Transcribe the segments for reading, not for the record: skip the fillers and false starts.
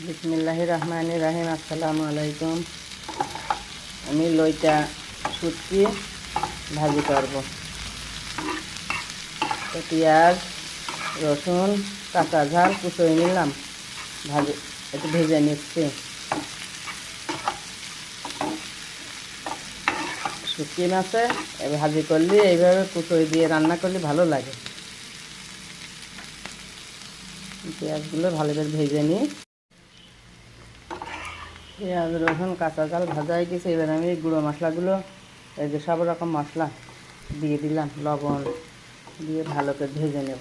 বিসমিল্লাহির রহমানির রহিম। আসসালামু আলাইকুম। আমি লইটা শুটকি ভাজি করব। তো পেঁয়াজ, রসুন, কাঁচা ঝাল কুচোয় নিলাম, ভাজি একটু ভেজে নিচ্ছি। শুটকি মাছে ভাজি করলে এইভাবে কুচোয় দিয়ে রান্না করলে ভালো লাগে। পেঁয়াজগুলো ভালো করে ভেজে নিই। পেঁয়াজ, রসুন, কাঁচা ঝাল ভাজা হয়ে গেছে। এবার আমি গুঁড়ো মশলাগুলো, এই যে সব রকম মশলা দিয়ে দিলাম, লবণ দিয়ে ভালো করে ভেজে নেব।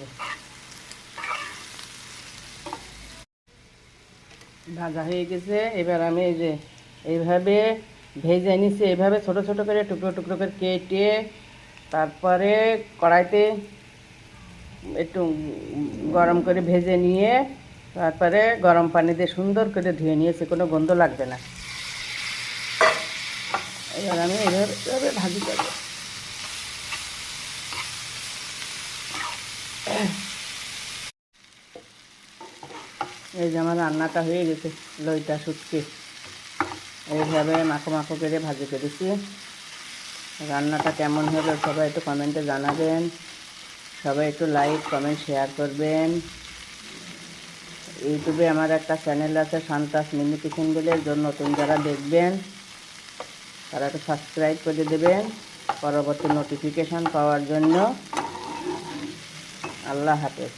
ভাজা হয়ে গেছে। এবার আমি এই যে এইভাবে ভেজে নিচ্ছি, এইভাবে ছোট ছোট করে টুকরো টুকরো করে কেটে তারপরে কড়াইতে একটু গরম করে ভেজে নিয়ে তারপরে গরম পানি দিয়ে সুন্দর করে ধুয়ে নিয়েছি, কোনো গন্ধ লাগবে না। এবার আমি এইভাবে ভাজি করবো। এই যে আমার রান্নাটা হয়ে গেছে, লইটা শুটকি এইভাবে মাখো মাখো করে ভাজি করেছি। রান্নাটা কেমন হলো সবাই একটু কমেন্টে জানাবেন। সবাই একটু লাইক কমেন্ট শেয়ার করবেন। ইউটিউবে আমার একটা চ্যানেল আছে শান্তাস মিনি কিচেন বলে, জন্য নতুন যারা দেখবেন তারা একটু সাবস্ক্রাইব করে দেবেন পরবর্তী নোটিফিকেশান পাওয়ার জন্য। আল্লাহ হাফেজ।